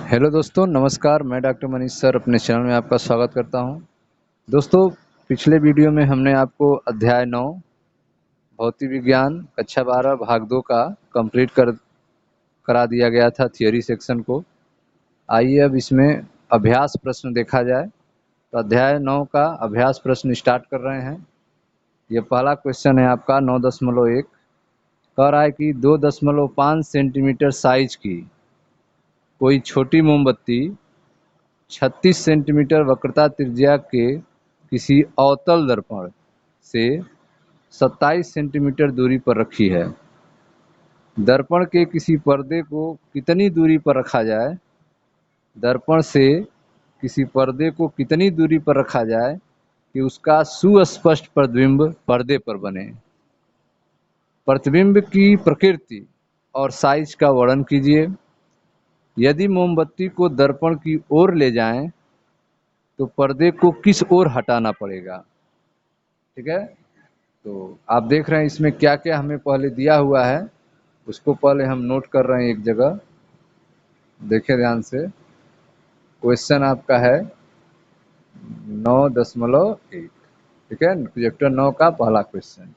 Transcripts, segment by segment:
Hello दोस्तों, नमस्कार। मैं डॉक्टर मनीष सर अपने चैनल में आपका स्वागत करता हूं। दोस्तों, पिछले वीडियो में हमने आपको अध्याय 9 भौतिक विज्ञान कक्षा 12 भाग 2 का कंप्लीट करा दिया गया था थियोरी सेक्शन को। आइए अब इसमें अभ्यास प्रश्न देखा जाए। तो अध्याय 9 का अभ्यास प्रश्न स्टार्ट कर रहे हैं। ये पहला क्वेश्चन है आपका 9.1। कह रहा है कि 2.5 सेंटीमीटर साइज की कोई छोटी मोमबत्ती 36 सेंटीमीटर वक्रता त्रिज्या के किसी अवतल दर्पण से 27 सेंटीमीटर दूरी पर रखी है। दर्पण के किसी पर्दे को कितनी दूरी पर रखा जाए? दर्पण से किसी पर्दे को कितनी दूरी पर रखा जाए कि उसका सुस्पष्ट प्रतिबिंब पर्दे पर बने? प्रतिबिंब की प्रकृति और साइज का वर्णन कीजिए। यदि मोमबत्ती को दर्पण की ओर ले जाएं तो पर्दे को किस ओर हटाना पड़ेगा? ठीक है, तो आप देख रहे हैं इसमें क्या क्या हमें पहले दिया हुआ है, उसको पहले हम नोट कर रहे हैं एक जगह। देखिए ध्यान से, क्वेश्चन आपका है 9.1। ठीक है, प्रोजेक्टर 9 का पहला क्वेश्चन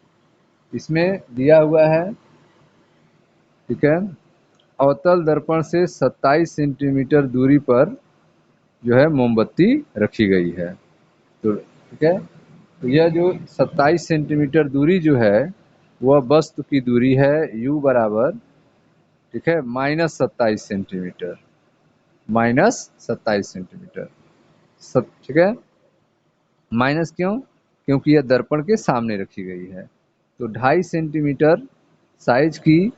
इसमें दिया हुआ है। ठीक है, अवतल दर्पण से 27 सेंटीमीटर दूरी पर जो है मोमबत्ती रखी गई है। तो ठीक है, तो यह जो 27 सेंटीमीटर दूरी जो है वह वस्तु की दूरी है u बराबर, ठीक है, -27 सेंटीमीटर, -27 सेंटीमीटर। सब ठीक है, माइनस क्यों? क्योंकि यह दर्पण के सामने रखी गई है। तो 2.5 सेंटीमीटर साइज की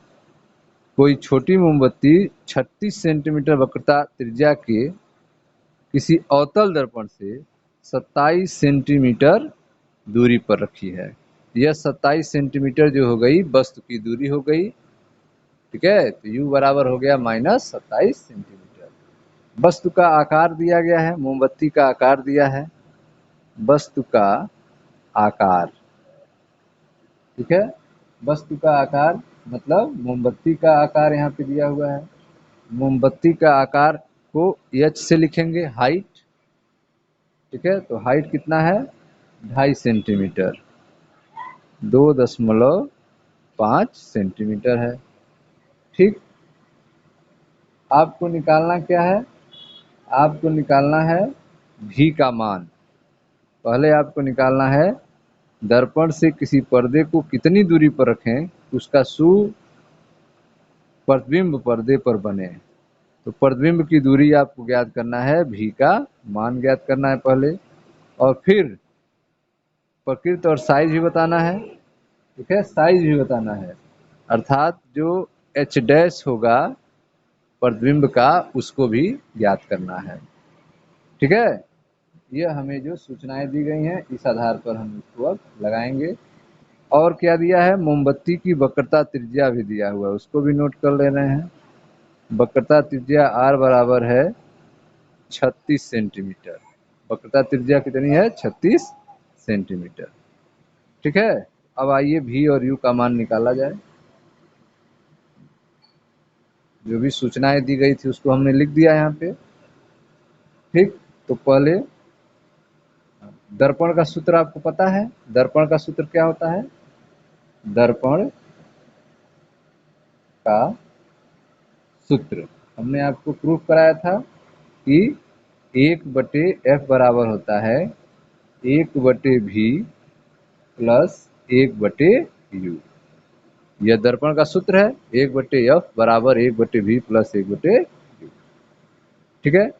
कोई छोटी मोमबत्ती 36 सेंटीमीटर वक्रता त्रिज्या के किसी अवतल दर्पण से 27 सेंटीमीटर दूरी पर रखी है। यह 27 सेंटीमीटर जो हो गई वस्तु की दूरी हो गई। ठीक है, तो u बराबर हो गया -27 सेंटीमीटर। वस्तु का आकार दिया गया है, मोमबत्ती का आकार दिया है, वस्तु का आकार। ठीक है, वस्तु का आकार मतलब मोमबत्ती का आकार यहाँ पे दिया हुआ है। मोमबत्ती का आकार को h से लिखेंगे, हाइट। ठीक है, तो हाइट कितना है? 2.5 सेंटीमीटर, 2.5 सेंटीमीटर है। ठीक, आपको निकालना क्या है? आपको निकालना है भी का मान। पहले आपको निकालना है दर्पण से किसी पर्दे को कितनी दूरी पर रखें उसका प्रतिबिंब पर्दे पर बने। तो प्रतिबिंब की दूरी आपको ज्ञात करना है, भी का मान ज्ञात करना है पहले, और फिर प्रकृति और साइज भी बताना है। ठीक है, साइज भी बताना है, अर्थात जो h डैश होगा प्रतिबिंब का उसको भी ज्ञात करना है। ठीक है, यह हमें जो सूचनाएं दी गई हैं इस आधार पर हम इसको अब लगाएंगे। और क्या दिया है? मोमबत्ती की वक्रता त्रिज्या भी दिया हुआ है, उसको भी नोट कर ले रहे हैं। वक्रता त्रिज्या r बराबर है 36 सेंटीमीटर। वक्रता त्रिज्या कितनी है? 36 सेंटीमीटर। ठीक है, अब आइए v और u का मान निकाला जाए। जो भी सूचनाएं दी गई थी उसको हमने लिख दिया यहाँ पे। ठीक, तो पहले दर्पण का सूत्र आपको पता है। दर्पण का सूत्र क्या होता है? दर्पण का सूत्र हमने आपको प्रूफ कराया था कि 1/f बराबर होता है 1/v प्लस 1/u। यह दर्पण का सूत्र है, 1/f बराबर 1/v प्लस 1/u। ठीक है,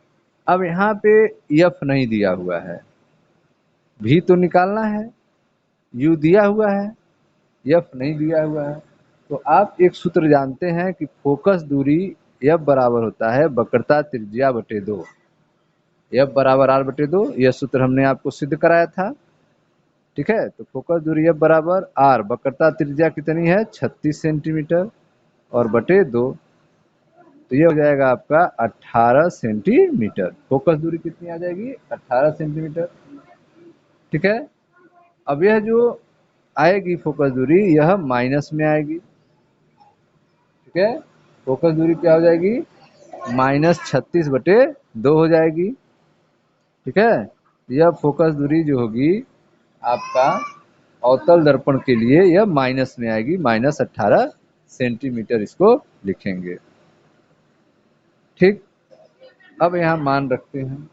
अब यहाँ पे f नहीं दिया हुआ है, v तो निकालना है, u दिया हुआ है, f नहीं दिया हुआ है। तो आप एक सूत्र जानते हैं कि फोकस दूरी f बराबर होता है वक्रता त्रिज्या बटे 2। f बराबर r/2, यह सूत्र हमने आपको सिद्ध कराया था। ठीक है, तो फोकस दूरी f बराबर r, वक्रता त्रिज्या कितनी है? 36 सेंटीमीटर, और बटे 2, तो ये हो जाएगा आपका 18 सेंटीमीटर। फोकस दूरी कितनी आ जाएगी? 18 सेंटीमीटर। ठीक है, अब यह जो आएगी फोकस दूरी यह माइनस में आएगी। ठीक है, फोकस दूरी क्या हो जाएगी? -36/2 हो जाएगी। ठीक है, यह फोकस दूरी जो होगी आपका अवतल दर्पण के लिए यह माइनस में आएगी, -18 सेंटीमीटर इसको लिखेंगे। ठीक, अब यहाँ मान रखते हैं।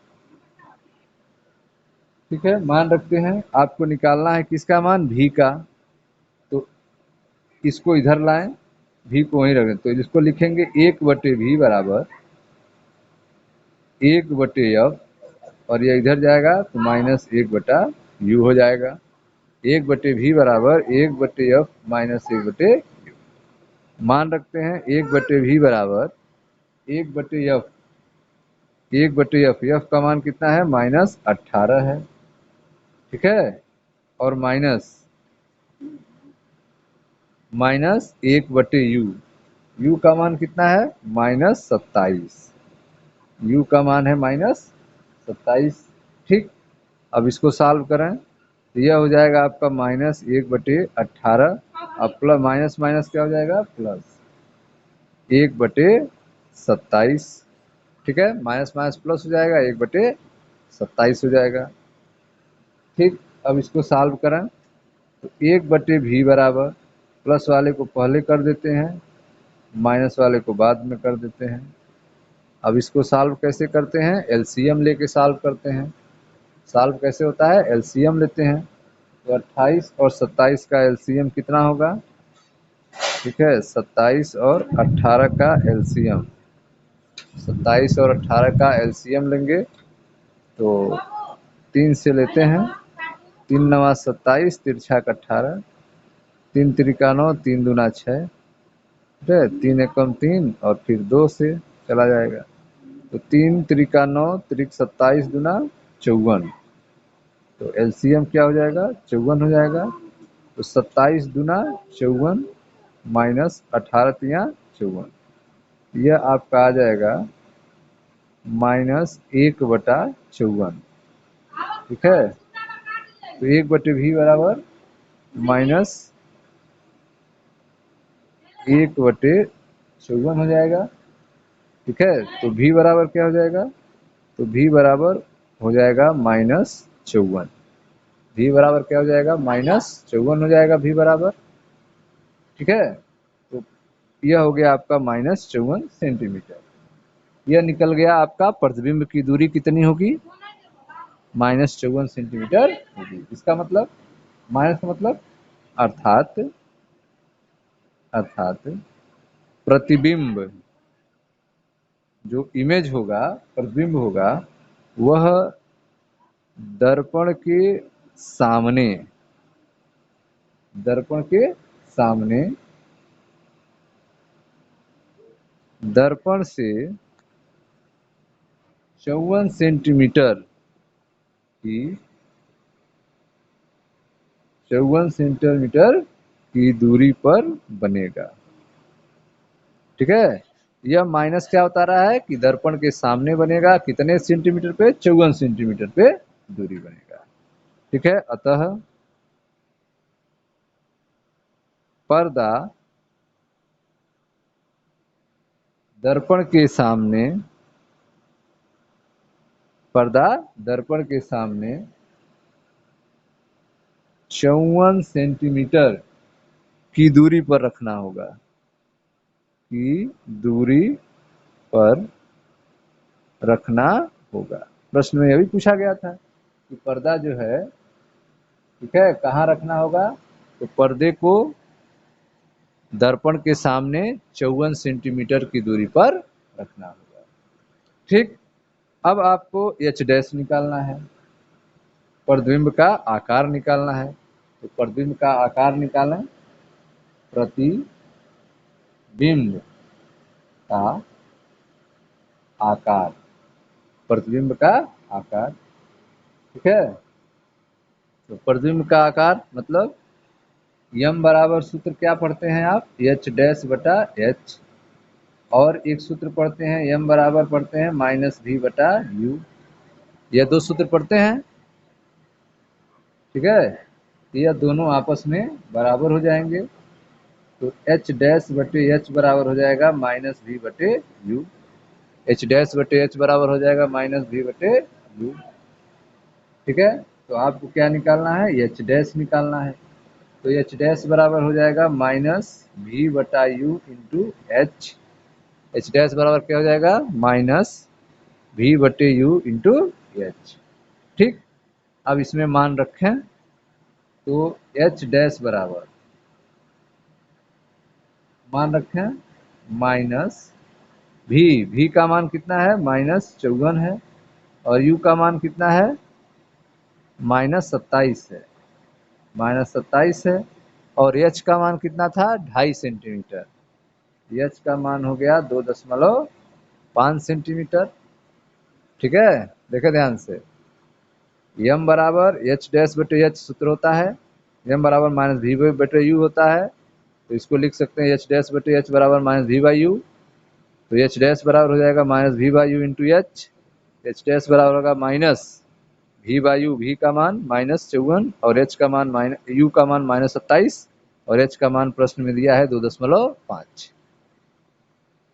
ठीक है, मान रखते हैं। आपको निकालना है किसका मान, भी का। तो इसको इधर लाएं, भी को वहीं रख दें, तो इसको लिखेंगे 1/v बराबर 1/f, और ये इधर जाएगा तो -1/u हो जाएगा। 1/v बराबर 1/f -1/u। मान रखते हैं 1/v बराबर 1/f, 1/f, f का मान कितना है, -18 है। ठीक है, और माइनस 1/u, u का मान कितना है, -27, u का मान है -27। ठीक, अब इसको सॉल्व करें तो यह हो जाएगा आपका -1/18, अब प्लस माइनस माइनस क्या हो जाएगा, प्लस 1/27। ठीक है, माइनस माइनस प्लस हो जाएगा, 1/27 हो जाएगा। ठीक, अब इसको सॉल्व करें तो 1/v बराबर, प्लस वाले को पहले कर देते हैं, माइनस वाले को बाद में कर देते हैं। अब इसको सॉल्व कैसे करते हैं, एलसीएम लेके सॉल्व करते हैं। सॉल्व कैसे होता है, एलसीएम लेते हैं। तो 28 और 27 का एलसीएम कितना होगा, ठीक है, 27 और 18 का एलसीएम, 27 और 18 का एलसीएम लेंगे तो 3 से लेते हैं, 3 9 27, तिरछा 18, 3 त्रिका 9, 3 दूना 6, ठीक है, 3 एकम 3 और फिर 2 से चला जाएगा, तो 3 त्रिका 9, त्रिक 27 दूना 54, तो एलसीएम क्या हो जाएगा, 54 हो जाएगा। तो 27 दूना 54 माइनस 18 तिया 54, यह आपका आ जाएगा -1/54। ठीक है, तो 1/v बराबर -1/54 हो जाएगा। ठीक है, तो v बराबर क्या हो जाएगा, तो v बराबर हो जाएगा -54, v बराबर क्या हो जाएगा, -54 हो जाएगा v बराबर। ठीक है, तो यह हो गया आपका -54 सेंटीमीटर। यह निकल गया आपका प्रतिबिंब की दूरी कितनी होगी, -54 सेंटीमीटर होगी। इसका मतलब, माइनस का मतलब अर्थात अर्थात प्रतिबिंब, जो इमेज होगा, प्रतिबिंब होगा, वह दर्पण के सामने, दर्पण के सामने दर्पण से 54 सेंटीमीटर की 54 सेंटीमीटर की दूरी पर बनेगा। ठीक है, यह माइनस क्या बता रहा है कि दर्पण के सामने बनेगा, कितने सेंटीमीटर पे, 54 सेंटीमीटर पे दूरी बनेगा। ठीक है, अतः पर्दा दर्पण के सामने, पर्दा दर्पण के सामने 54 सेंटीमीटर की दूरी पर रखना होगा, की दूरी पर रखना होगा। प्रश्न में यह भी पूछा गया था कि पर्दा जो है, ठीक है, कहाँ रखना होगा, तो पर्दे को दर्पण के सामने 54 सेंटीमीटर की दूरी पर रखना होगा। ठीक, अब आपको एच डैश निकालना है, प्रतिबिंब का आकार निकालना है। तो प्रतिबिंब का आकार निकालें, प्रतिबिंब का आकार, प्रतिबिंब का आकार। ठीक है, तो प्रतिबिंब का आकार मतलब यम बराबर सूत्र क्या पढ़ते हैं आप, एच डैश बटा एच, और एक सूत्र पढ़ते हैं यम बराबर पढ़ते हैं -v/u, यह दो सूत्र पढ़ते हैं। ठीक है, यह दोनों आपस में बराबर हो जाएंगे, तो एच डैश बटे एच बराबर हो जाएगा -v/u। एच डैश बटे एच बराबर हो जाएगा माइनस वी बटे यू। ठीक है, तो आपको क्या निकालना है, एच डैश निकालना है। तो एच डैश बराबर हो जाएगा माइनस वी बटा you into H. H dash बराबर क्या हो जाएगा, माइनस वी बटे यू इंटू एच। ठीक, अब इसमें मान रखें तो एच डैश बराबर मान रखें माइनस वी का मान कितना है, -54 है, और यू का मान कितना है, -27 है, -27 है, और एच का मान कितना था, 2.5 सेंटीमीटर। एच का मान हो गया 2.5 सेंटीमीटर। ठीक है, देखे ध्यान से, यम बराबर एच डैश बटे एच सूत्र होता है, यम बराबर माइनस वी बटे यू होता है, तो इसको लिख सकते हैं एच डैश बटे एच बराबर माइनस वी बाई यू। तो एच डैश बराबर हो जाएगा minus V by U into H. H dash बराबर होगा minus V by U, V का मान -54 और एच का मान यू का मान -27, और एच का मान प्रश्न में दिया है 2.5।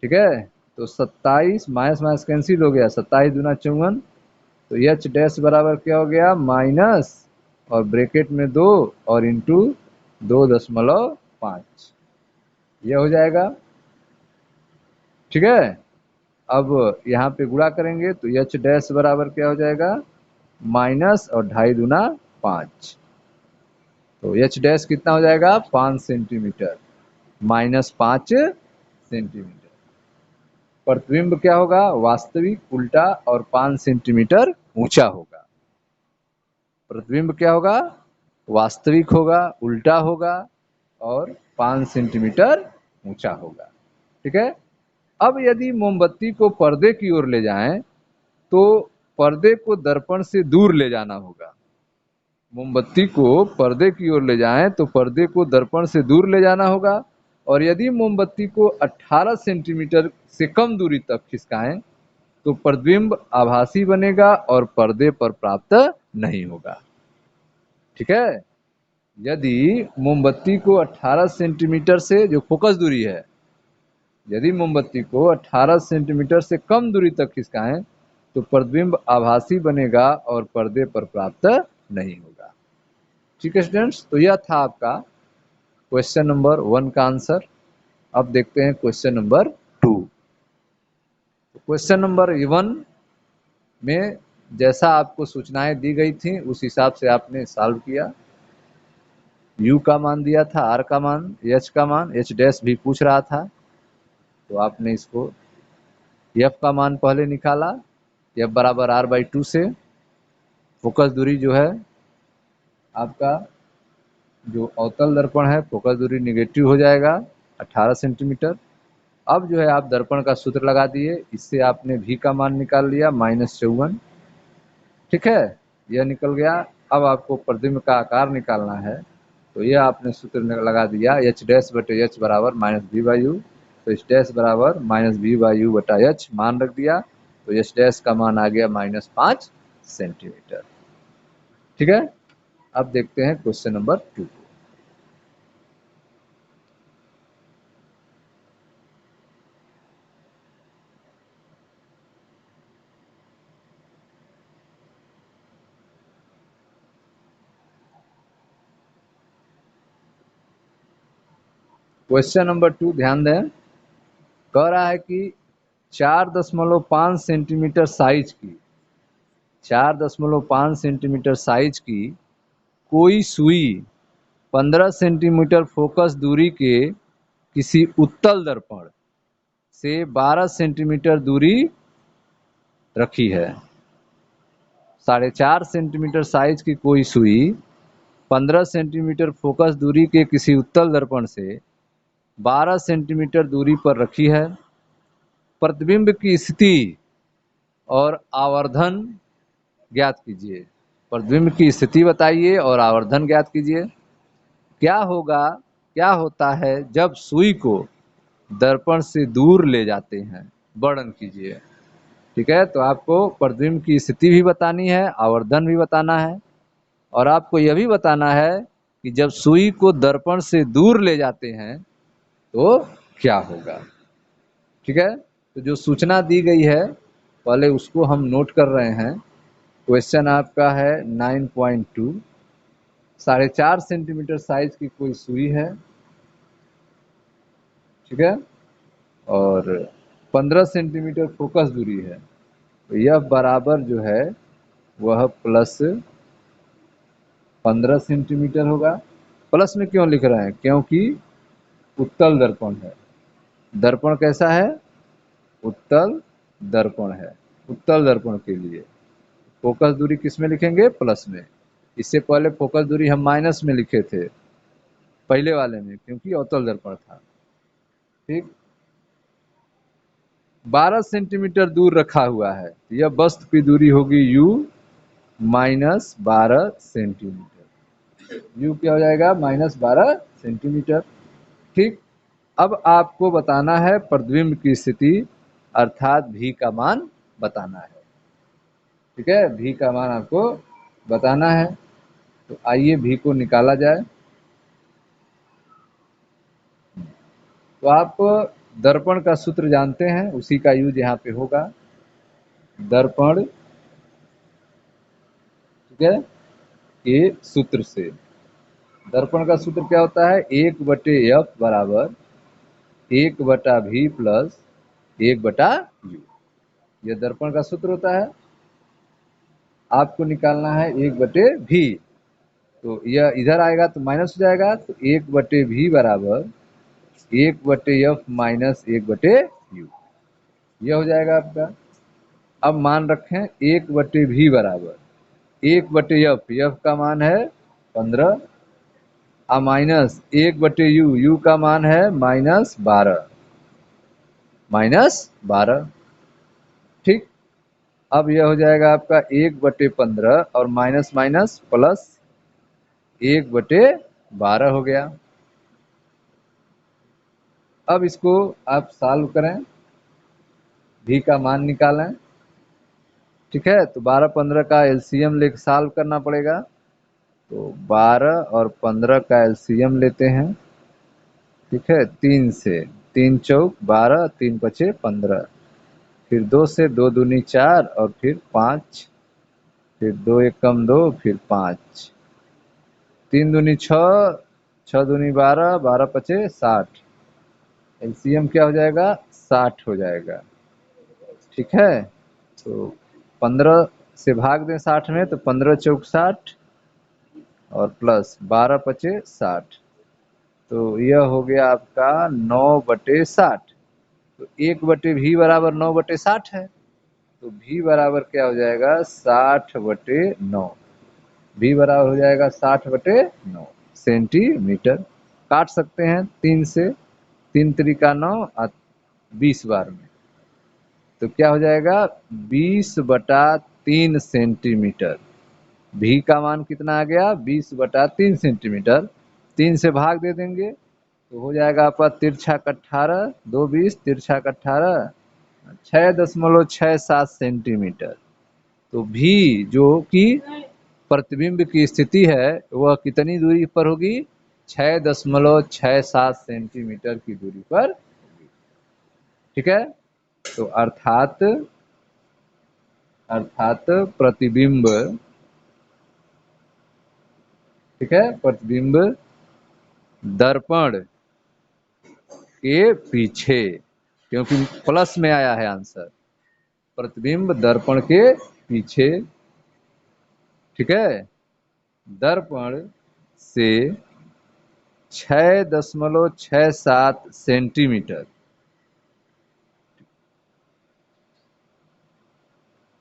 ठीक है, तो 27 माइनस माइनस कैंसिल हो गया, 27 दूना 54, तो एच डैश बराबर क्या हो गया, माइनस और ब्रैकेट में 2 और इंटू 2.5, यह हो जाएगा। ठीक है, अब यहाँ पे गुणा करेंगे तो एच डैश बराबर क्या हो जाएगा, माइनस और 2.5 दूना 5, तो एच डैश कितना हो जाएगा, 5 सेंटीमीटर, -5 सेंटीमीटर। प्रतिबिंब क्या होगा, वास्तविक, उल्टा और 5 सेंटीमीटर ऊंचा होगा। प्रतिबिंब क्या होगा, वास्तविक होगा, उल्टा होगा और 5 सेंटीमीटर ऊंचा होगा। ठीक है, अब यदि मोमबत्ती को पर्दे की ओर ले जाएं तो पर्दे को दर्पण से दूर ले जाना होगा। मोमबत्ती को पर्दे की ओर ले जाएं तो पर्दे को दर्पण से दूर ले जाना होगा, और यदि मोमबत्ती को 18 सेंटीमीटर से कम दूरी तक खिसकाएं तो प्रतिबिंब आभासी बनेगा और पर्दे पर प्राप्त नहीं होगा। ठीक है, यदि मोमबत्ती को 18 सेंटीमीटर से, जो फोकस दूरी है, यदि मोमबत्ती को 18 सेंटीमीटर से कम दूरी तक खिसकाएं तो प्रतिबिंब आभासी बनेगा और पर्दे पर प्राप्त नहीं होगा। ठीक है स्टूडेंट्स, तो यह था आपका क्वेश्चन नंबर 1 का आंसर। अब देखते हैं क्वेश्चन नंबर 2। क्वेश्चन नंबर 1 में जैसा आपको सूचनाएं दी गई थी उस हिसाब से आपने सॉल्व किया। यू का मान दिया था, आर का मान, एच का मान, एच डैश भी पूछ रहा था, तो आपने इसको एफ का मान पहले निकाला, एफ बराबर r/2 से फोकस दूरी जो है आपका, जो अवतल दर्पण है, फोकस दूरी निगेटिव हो जाएगा 18 सेंटीमीटर। अब जो है आप दर्पण का सूत्र लगा दिए, इससे आपने भी का मान निकाल लिया -54। ठीक है, यह निकल गया। अब आपको प्रतिबिंब का आकार निकालना है, तो यह आपने सूत्र लगा दिया, एच डैश बटे एच बराबर -v बाई यू। तो एच डैश बराबर -v बाई यू बटा एच मान रख दिया, तो एच डैश का मान आ गया -5 सेंटीमीटर। ठीक है, अब देखते हैं क्वेश्चन नंबर 2। क्वेश्चन नंबर 2 ध्यान दें, कह रहा है कि 4.5 सेंटीमीटर साइज की 4.5 सेंटीमीटर साइज की कोई सुई 15 सेंटीमीटर फोकस दूरी के किसी उत्तल दर्पण से 12 सेंटीमीटर दूरी रखी है। 4.5 सेंटीमीटर साइज की कोई सुई 15 सेंटीमीटर फोकस दूरी के किसी उत्तल दर्पण से 12 सेंटीमीटर दूरी पर रखी है। प्रतिबिंब की स्थिति और आवर्धन ज्ञात कीजिए। प्रतिबिंब की स्थिति बताइए और आवर्धन ज्ञात कीजिए। क्या होगा, क्या होता है जब सुई को दर्पण से दूर ले जाते हैं, वर्णन कीजिए। ठीक है, तो आपको प्रतिबिंब की स्थिति भी बतानी है, आवर्धन भी बताना है, और आपको यह भी बताना है कि जब सुई को दर्पण से दूर ले जाते हैं तो क्या होगा। ठीक है, तो जो सूचना दी गई है पहले उसको हम नोट कर रहे हैं। क्वेश्चन आपका है 9.2, 4.5 सेंटीमीटर साइज की कोई सुई है, ठीक है, और 15 सेंटीमीटर फोकस दूरी है। तो यह बराबर जो है वह प्लस 15 सेंटीमीटर होगा। प्लस में क्यों लिख रहे हैं? क्योंकि उत्तल दर्पण है। दर्पण कैसा है? उत्तल दर्पण है। उत्तल दर्पण के लिए फोकस दूरी किस में लिखेंगे? प्लस में। इससे पहले फोकस दूरी हम माइनस में लिखे थे पहले वाले में, क्योंकि अवतल दर्पण था। ठीक, 12 सेंटीमीटर दूर रखा हुआ है, यह वस्तु की दूरी होगी u माइनस 12 सेंटीमीटर। u क्या हो जाएगा? Minus 12 centimetre. ठीक, अब आपको बताना है प्रतिबिंब की स्थिति, अर्थात v का मान बताना है। ठीक है, v का मान आपको बताना है। तो आइए v को निकाला जाए। तो आप दर्पण का सूत्र जानते हैं, उसी का यूज यहाँ पे होगा। दर्पण, ठीक है, के सूत्र से दर्पण का सूत्र क्या होता है? 1/f बराबर 1/v प्लस 1/u। यह दर्पण का सूत्र होता है। आपको निकालना है 1/v, तो यह इधर आएगा तो माइनस हो जाएगा, तो 1/v बराबर 1/f माइनस 1/u, यह हो जाएगा आपका। अब मान रखें 1/v बराबर 1/f, f का मान है 15, माइनस 1/u, u का मान है -12। ठीक, अब यह हो जाएगा आपका 1/15 और माइनस माइनस प्लस 1/12 हो गया। अब इसको आप सॉल्व करें, v का मान निकालें। ठीक है, तो 12-15 का एलसीएम लेके सॉल्व करना पड़ेगा। तो 12 और 15 का एलसीएम लेते हैं। ठीक है, 3 से 3 चौक 12, 3 पचे 15, फिर 2 से 2 दूनी 4 और फिर 5, फिर 2 एकम 2, फिर 5, 3 दूनी 6, 6 दूनी 12, 12 पचे 60। एलसीएम क्या हो जाएगा? 60 हो जाएगा। ठीक है, तो 15 से भाग दें 60 में, तो 15 चौक 60 और प्लस 12 पचे 60, तो यह हो गया आपका 9/60। तो 1/v बराबर 9/60 है, तो v बराबर क्या हो जाएगा? 60/9। v बराबर हो जाएगा 60/9 सेंटीमीटर। काट सकते हैं 3 से, 3 त्रिका 9 और 20 बार में, तो क्या हो जाएगा? 20/3 सेंटीमीटर। v का मान कितना आ गया? 20/3 सेंटीमीटर। 3 से भाग दे देंगे तो हो जाएगा आपका तिरछा 18, 2 20, तिरछा 18, 6.67 सेंटीमीटर। तो भी जो कि प्रतिबिंब की स्थिति है वह कितनी दूरी पर होगी? 6.67 सेंटीमीटर की दूरी पर होगी। ठीक है, तो अर्थात प्रतिबिंब, ठीक है, प्रतिबिंब दर्पण के पीछे, क्योंकि प्लस में आया है आंसर, प्रतिबिंब दर्पण के पीछे, ठीक है, दर्पण से 6.67 सेंटीमीटर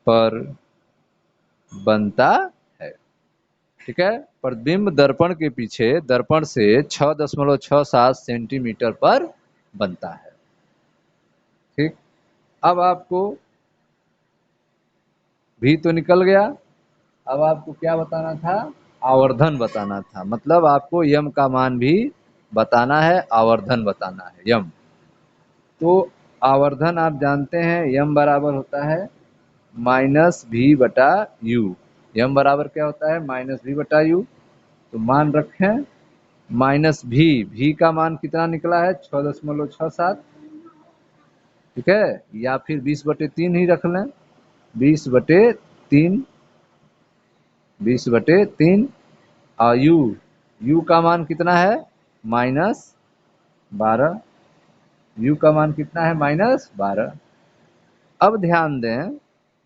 पर बनता है। ठीक है, प्रतिबिंब दर्पण के पीछे दर्पण से 6.67 सेंटीमीटर पर बनता है। ठीक, अब आपको भी तो निकल गया। अब आपको क्या बताना था? आवर्धन बताना था, मतलब आपको यम का मान भी बताना है, आवर्धन बताना है, यम। तो आवर्धन आप जानते हैं यम बराबर होता है -v/u। यम बराबर क्या होता है? -v/u। तो मान रखें -v, v का मान कितना निकला है? 6.67। ठीक है, या फिर 20/3 ही रख लें, 20/3, 20/3। और यू का मान कितना है, -12, यू का मान कितना है, -12। अब ध्यान दें,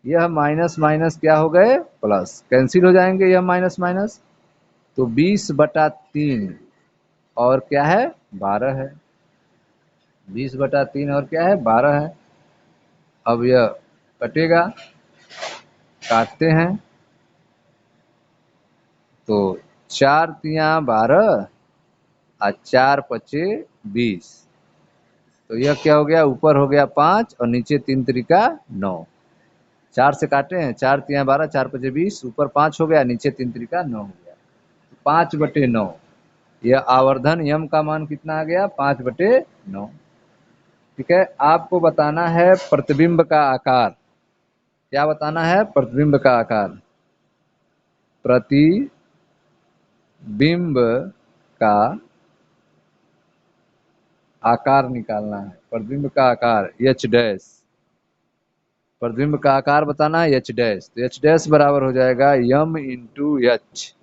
यह माइनस माइनस क्या हो गए, प्लस, कैंसिल हो जाएंगे यह माइनस माइनस, तो 20/3 और क्या है, 12 है, 20/3 और क्या है, 12 है। अब यह कटेगा, काटते हैं, तो 4×3 = 12 और 4×5 = 20, तो यह क्या हो गया, ऊपर हो गया 5 और नीचे 3×3 = 9। 4 से काटे हैं, 4×3 = 12, 4×5 = 20, ऊपर 5 हो गया, नीचे 3×3 = 9 हो गया, 5/9। यह आवर्धन यम का मान कितना आ गया, 5/9। ठीक है, आपको बताना है प्रतिबिंब का आकार। क्या बताना है, प्रतिबिंब का आकार। प्रतिबिंब का आकार निकालना है, प्रतिबिंब का आकार एच डैश, प्रतिबिंब का आकार बताना है एच डैश, तो एच डैश बराबर हो जाएगा यम इंटू एच।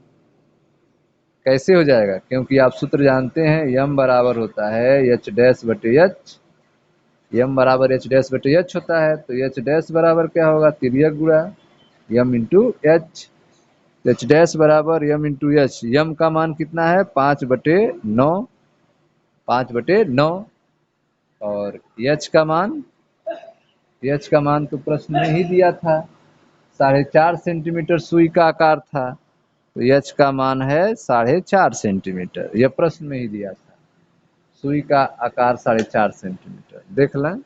कैसे हो जाएगा, क्योंकि आप सूत्र जानते हैं, यम बराबर होता है एच डैश बटे एच, यम बराबर एच डैश बटे एच होता है, तो एच डैश बराबर क्या होगा, तिर्यक गुणा M into H, H dash बराबर यम इंटू एच। यम का मान कितना है, 5/9, 5/9। और एच का मान तो प्रश्न में ही दिया था, 4.5 सेंटीमीटर सुई का आकार था, तो एच का मान है 4.5 सेंटीमीटर, यह प्रश्न में ही दिया था, सुई का आकार 4.5 सेंटीमीटर। देख लें,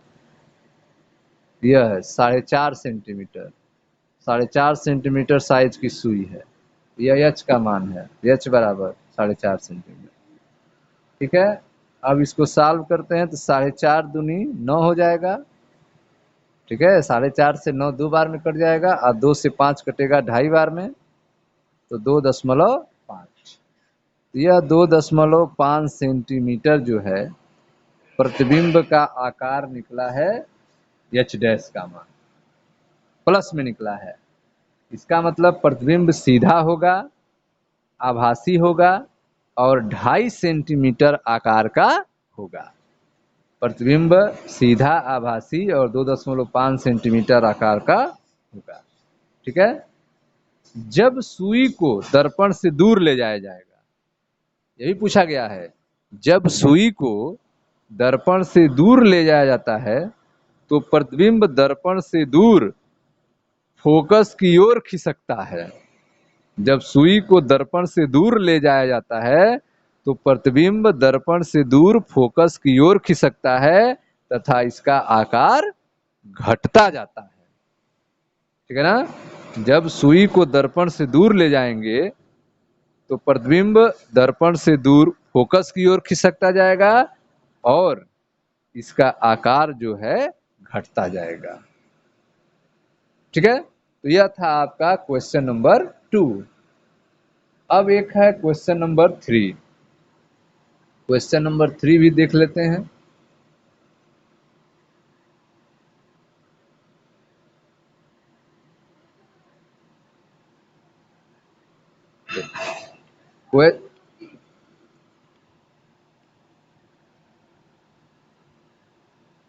यह है 4.5 सेंटीमीटर, 4.5 सेंटीमीटर साइज की सुई है, यह एच का मान है, एच बराबर 4.5 सेंटीमीटर। ठीक है, अब इसको सॉल्व करते हैं, तो 4.5 दूनी 9 हो जाएगा। ठीक है, 4.5 से 9 2 बार में कट जाएगा, और 2 से 5 कटेगा 2.5 बार में, तो 2.5। यह 2.5 सेंटीमीटर जो है प्रतिबिंब का आकार निकला है, एच डैश का मान प्लस में निकला है। इसका मतलब प्रतिबिंब सीधा होगा, आभासी होगा और 2.5 सेंटीमीटर आकार का होगा। प्रतिबिंब सीधा, आभासी और 2.5 सेंटीमीटर आकार का होगा। ठीक है, जब सुई को दर्पण से दूर ले जाया जाएगा, यही पूछा गया है, जब सुई को दर्पण से दूर ले जाया जाता है, तो प्रतिबिंब दर्पण से दूर फोकस की ओर खिसकता है। जब सुई को दर्पण से दूर ले जाया जाता है, तो प्रतिबिंब दर्पण से दूर फोकस की ओर खिसकता है तथा इसका आकार घटता जाता है। ठीक है ना, जब सुई को दर्पण से दूर ले जाएंगे, तो प्रतिबिंब दर्पण से दूर फोकस की ओर खिसकता जाएगा और इसका आकार जो है घटता जाएगा। ठीक है, तो यह था आपका क्वेश्चन नंबर 2। अब एक है क्वेश्चन नंबर 3। क्वेश्चन नंबर 3 भी देख लेते हैं।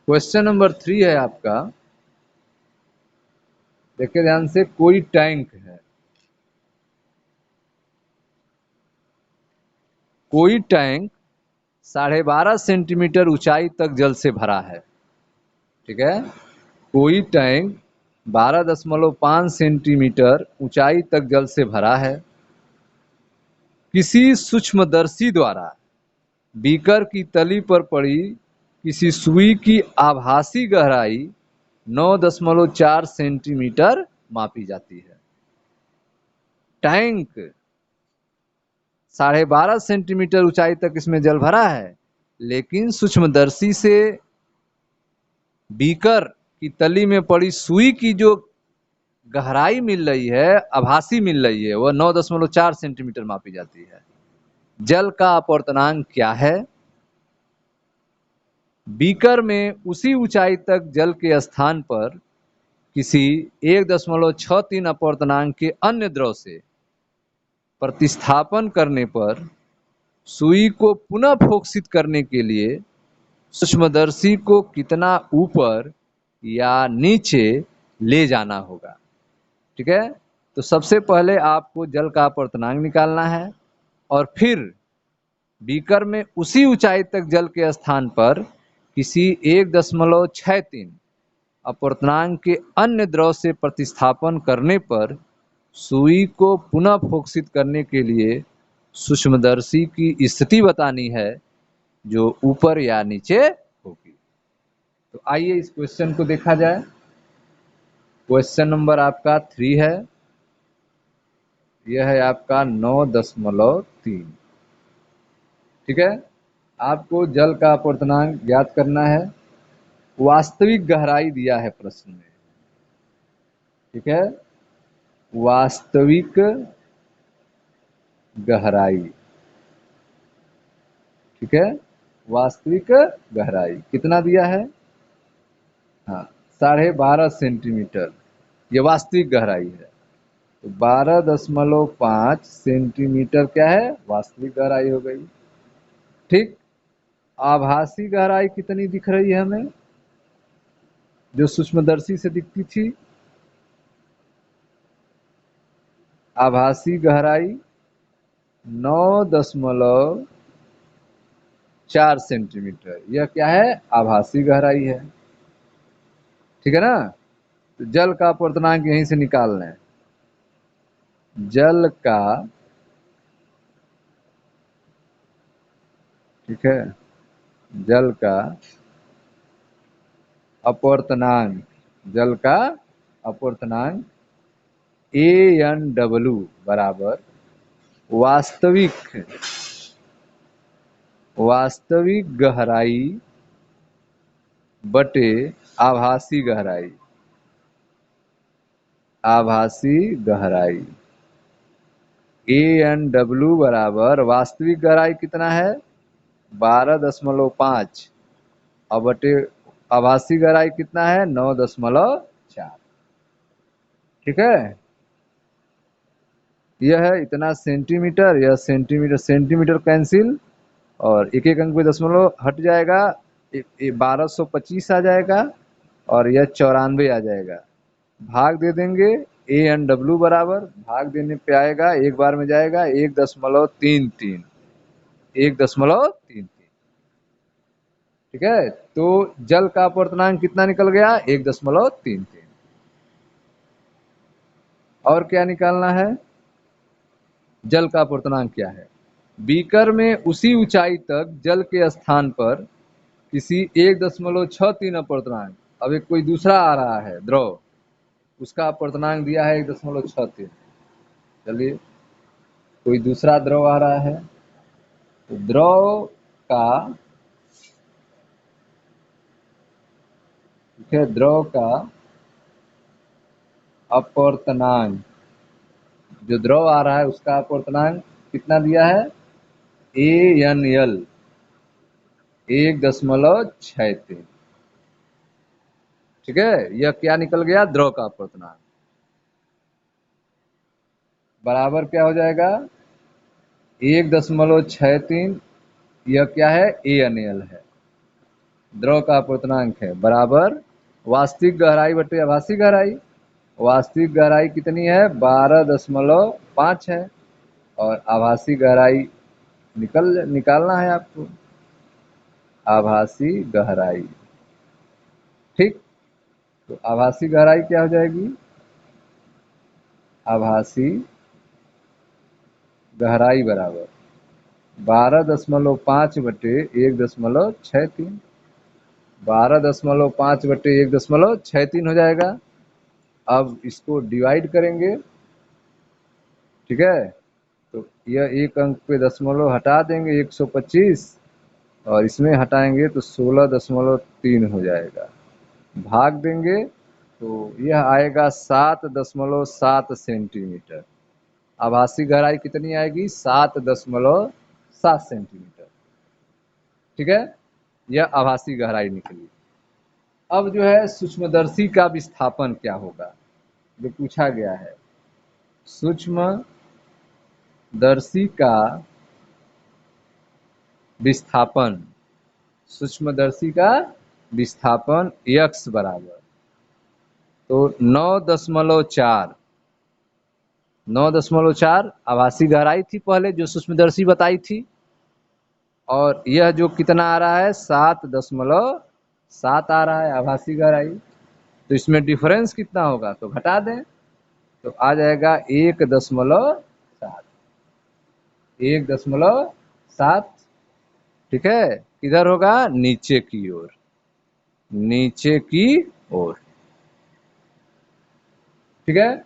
क्वेश्चन नंबर 3 है आपका, देखिए ध्यान से, कोई टैंक है, कोई टैंक 12.5 सेंटीमीटर ऊंचाई तक जल से भरा है। ठीक है, कोई टैंक 12.5 सेंटीमीटर ऊंचाई तक जल से भरा है। किसी सूक्ष्मदर्शी द्वारा बीकर की तली पर पड़ी किसी सुई की आभासी गहराई 9.4 सेंटीमीटर मापी जाती है। टैंक 12.5 सेंटीमीटर ऊंचाई तक इसमें जल भरा है, लेकिन सूक्ष्मदर्शी से बीकर की तली में पड़ी सुई की जो गहराई मिल रही है, आभासी मिल रही है, वह 9.4 सेंटीमीटर मापी जाती है। जल का अपवर्तनांक क्या है? बीकर में उसी ऊंचाई तक जल के स्थान पर किसी 1.63 अपर्तनांक के अन्य द्रव से प्रतिस्थापन करने पर सुई को पुनः फोक्सित करने के लिए सूक्ष्मदर्शी को कितना ऊपर या नीचे ले जाना होगा। ठीक है, तो सबसे पहले आपको जल का अपर्तनांक निकालना है और फिर बीकर में उसी ऊंचाई तक जल के स्थान पर किसी 1.63 अपर्तनांक के अन्य द्रव से प्रतिस्थापन करने पर सुई को पुनः फोक्सित करने के लिए सूक्ष्मदर्शी की स्थिति बतानी है जो ऊपर या नीचे होगी। तो आइए इस क्वेश्चन को देखा जाए। क्वेश्चन नंबर आपका 3 है, यह है आपका 9.3। ठीक है, आपको जल का अपर्तनांक ज्ञात करना है। वास्तविक गहराई दिया है प्रश्न में। ठीक है, वास्तविक गहराई। ठीक है, वास्तविक गहराई कितना दिया है? हाँ, 12.5 सेंटीमीटर ये वास्तविक गहराई है। तो 12.5 सेंटीमीटर क्या है? वास्तविक गहराई हो गई। ठीक, आभासी गहराई कितनी दिख रही है हमें, जो सूक्ष्मदर्शी से दिखती थी? आभासी गहराई 9.4 सेंटीमीटर। यह क्या है? आभासी गहराई है। ठीक है ना? तो जल का अपर्तनांक यहीं से निकालना है। जल का, ठीक है, जल का अपर्तनांक, जल का अपर्तनांक ANW बराबर वास्तविक गहराई बटे आभासी गहराई। आभासी गहराई ANW बराबर वास्तविक गहराई कितना है? 12.5 और बटे आभासी गहराई कितना है? 9.4। ठीक है, यह है इतना सेंटीमीटर, यह सेंटीमीटर, सेंटीमीटर कैंसिल और एक एक अंक पे दशमलव हट जाएगा, 1225 आ जाएगा और यह 94 आ जाएगा। भाग दे देंगे, ANW बराबर भाग देने पे आएगा, एक बार में जाएगा 1.33, 1.33। ठीक है, तो जल का अपर्तनांक कितना निकल गया? 1.33। और क्या निकालना है? जल का अपर्तनांक क्या है? बीकर में उसी ऊंचाई तक जल के स्थान पर किसी 1.63 अपर्तनांक, अब एक कोई दूसरा आ रहा है द्रव, उसका अपर्तनांक दिया है 1.63। चलिए, कोई दूसरा द्रव आ रहा है, तो द्रव का, ठीक है, द्रव का अपर्तनांक, जो द्रव आ रहा है उसका अपर्तनांक कितना दिया है? ANL 1.63। ठीक है, यह क्या निकल गया? द्रव का अपर्तनांक बराबर क्या हो जाएगा? 1.63, यह क्या है? ANL है, द्रव का अपर्तनांक है, बराबर वास्तविक गहराई बटे आभासी गहराई। वास्तविक गहराई कितनी है? 12.5 है और आभासी गहराई निकालना है आपको, आभासी गहराई। ठीक, तो आभासी गहराई क्या हो जाएगी? आभासी गहराई बराबर 12.5 बटे 1.63, 12.5 बटे 1.63 हो जाएगा। अब इसको डिवाइड करेंगे। ठीक है, तो यह एक अंक पे दशमलव हटा देंगे 125 और इसमें हटाएंगे तो 16.3 हो जाएगा। भाग देंगे तो यह आएगा 7.7 सेंटीमीटर। आभासी गहराई कितनी आएगी? 7.7 सेंटीमीटर। ठीक है, यह आभासी गहराई निकली। अब जो है सूक्ष्मदर्शी का विस्थापन क्या होगा, जो पूछा गया है। सूक्ष्मदर्शी का विस्थापन, सूक्ष्मदर्शी का विस्थापन x बराबर, तो 9.4 आभासी गहराई थी पहले जो सूक्ष्मदर्शी बताई थी, और यह जो कितना आ रहा है 7.7 आ रहा है आभासी गहराई। तो इसमें डिफरेंस कितना होगा, तो घटा दें तो आ जाएगा 1.7, 1.7। ठीक है, किधर होगा, नीचे की ओर, नीचे की ओर। ठीक है,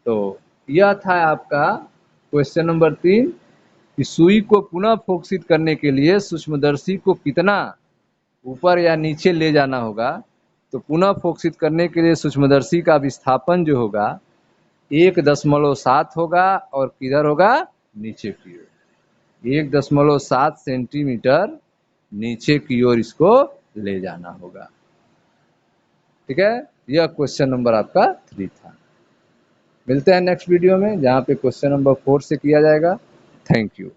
तो यह था आपका क्वेश्चन नंबर 3 कि सुई को पुनः फोकसित करने के लिए सूक्ष्मदर्शी को कितना ऊपर या नीचे ले जाना होगा। तो पुनः फोकसित करने के लिए सूक्ष्मदर्शी का विस्थापन जो होगा 1.7 होगा, और किधर होगा, नीचे की ओर, 1.7 सेंटीमीटर नीचे की ओर इसको ले जाना होगा। ठीक है, यह क्वेश्चन नंबर आपका 3 था। मिलते हैं नेक्स्ट वीडियो में, जहाँ पे क्वेश्चन नंबर 4 से किया जाएगा। Thank you.